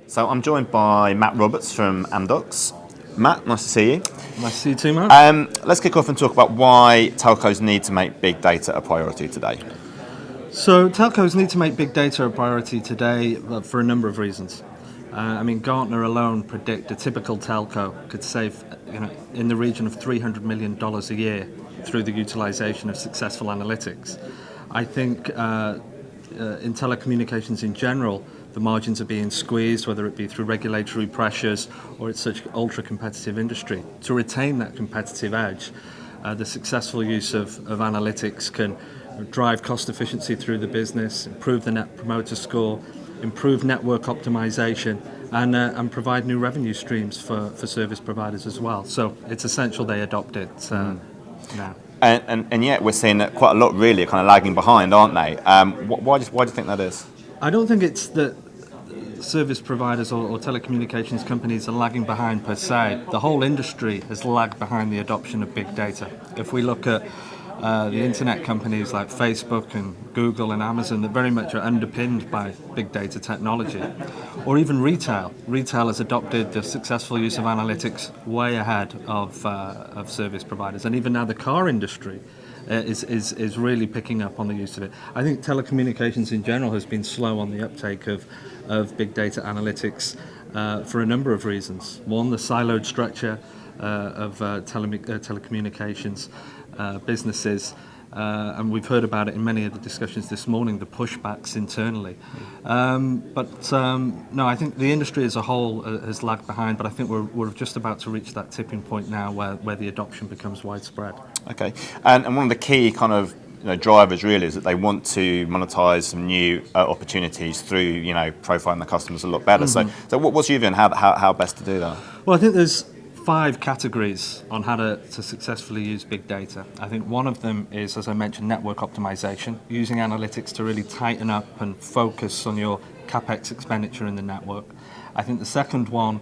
So I'm joined by Matt Roberts from Amdocs. Matt, nice to see you. Nice to see you too, Marc. Let's kick off and talk about why telcos need to make big data a priority today. So telcos need to make big data a priority today for a number of reasons. Gartner alone predict a typical telco could save in the region of $300 million a year through the utilization of successful analytics. I think in telecommunications in general, the margins are being squeezed, whether it be through regulatory pressures or it's such an ultra-competitive industry. To retain that competitive edge, the successful use of analytics can drive cost efficiency through the business, improve the net promoter score, improve network optimization, and provide new revenue streams for service providers as well. So it's essential they adopt it now. And yet we're seeing that quite a lot really are kind of lagging behind, aren't they? Why do you think that is? I don't think it's that service providers or telecommunications companies are lagging behind per se. The whole industry has lagged behind the adoption of big data. If we look at the internet companies like Facebook and Google and Amazon that very much are underpinned by big data technology, or even retail. Retail has adopted the successful use of analytics way ahead of service providers, and even now the car industry is really picking up on the use of it. I think telecommunications in general has been slow on the uptake of big data analytics for a number of reasons. One, the siloed structure of telecommunications businesses, and we've heard about it in many of the discussions this morning, the pushbacks internally. No, I think the industry as a whole has lagged behind, but I think we're just about to reach that tipping point now where the adoption becomes widespread. Okay, and one of the key kind of drivers really is that they want to monetize some new opportunities through profiling the customers a lot better. Mm-hmm. So what's your view on how best to do that? Well, I think there's 5 categories on how to successfully use big data. I think one of them is, as I mentioned, network optimization, using analytics to really tighten up and focus on your CapEx expenditure in the network. I think the second one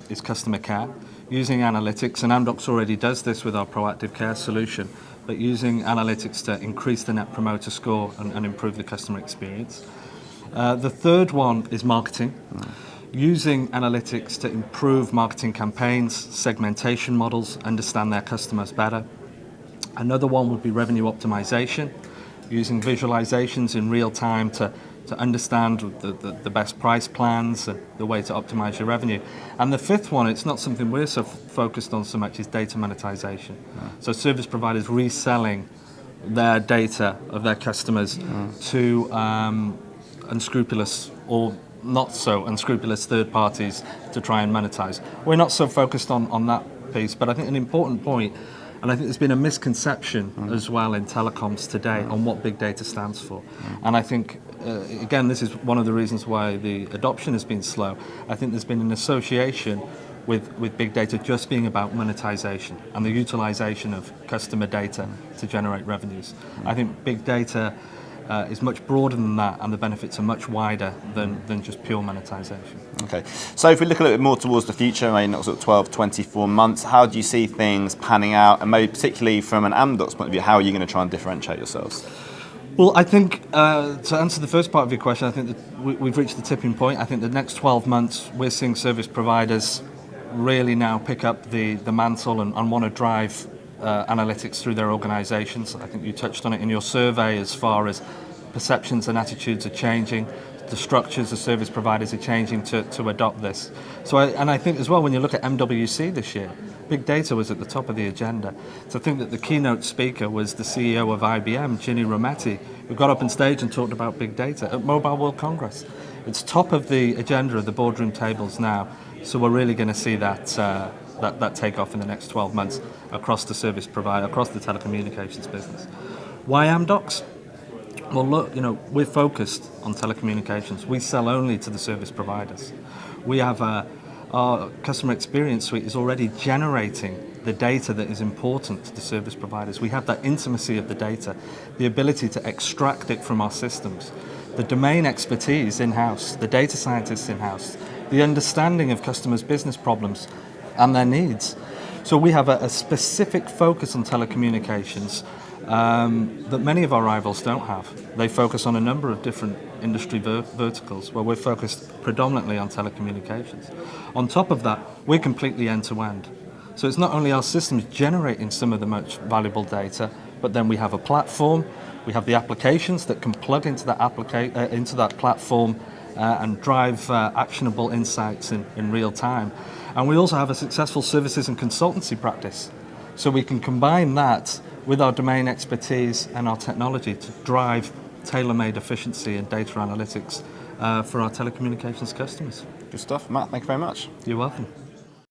is customer care, using analytics, and Amdocs already does this with our proactive care solution, but using analytics to increase the net promoter score and improve the customer experience. The third one is marketing. Using analytics to improve marketing campaigns, segmentation models, understand their customers better. Another one would be revenue optimization, using visualizations in real time to understand the best price plans and the way to optimize your revenue. And the fifth one, it's not something we're so focused on so much, is data monetization. So service providers reselling their data of their customers to unscrupulous or not so unscrupulous third parties to try and monetize. We're not so focused on that piece, but I think an important point, and I think there's been a misconception as well in telecoms today on what big data stands for. And I think, again, this is one of the reasons why the adoption has been slow. I think there's been an association with big data just being about monetization and the utilization of customer data to generate revenues. I think big data is much broader than that, and the benefits are much wider than just pure monetization. Okay, so if we look a little bit more towards the future, maybe not sort of 12, 24 months, how do you see things panning out, and maybe particularly from an Amdocs point of view, how are you going to try and differentiate yourselves? Well, I think to answer the first part of your question, I think that we've reached the tipping point. I think the next 12 months, we're seeing service providers really now pick up the mantle and want to drive analytics through their organizations. I think you touched on it in your survey as far as perceptions and attitudes are changing, the structures of service providers are changing to adopt this. So I think as well, when you look at MWC this year, big data was at the top of the agenda. So I think that the keynote speaker was the CEO of IBM, Ginny Rometty, who got up on stage and talked about big data at Mobile World Congress. It's top of the agenda of the boardroom tables now, so we're really going to see that take off in the next 12 months across the service provider, across the telecommunications business. Why Amdocs? Well, look, we're focused on telecommunications. We sell only to the service providers. We have our customer experience suite is already generating the data that is important to the service providers. We have that intimacy of the data, the ability to extract it from our systems, the domain expertise in-house, the data scientists in-house, the understanding of customers' business problems and their needs. So we have a specific focus on telecommunications that many of our rivals don't have. They focus on a number of different industry verticals, where we're focused predominantly on telecommunications. On top of that, we're completely end-to-end. So it's not only our systems generating some of the most valuable data, but then we have a platform, we have the applications that can plug into that platform and drive actionable insights in real time. And we also have a successful services and consultancy practice. So we can combine that with our domain expertise and our technology to drive tailor-made efficiency and data analytics for our telecommunications customers. Good stuff. Matt, thank you very much. You're welcome.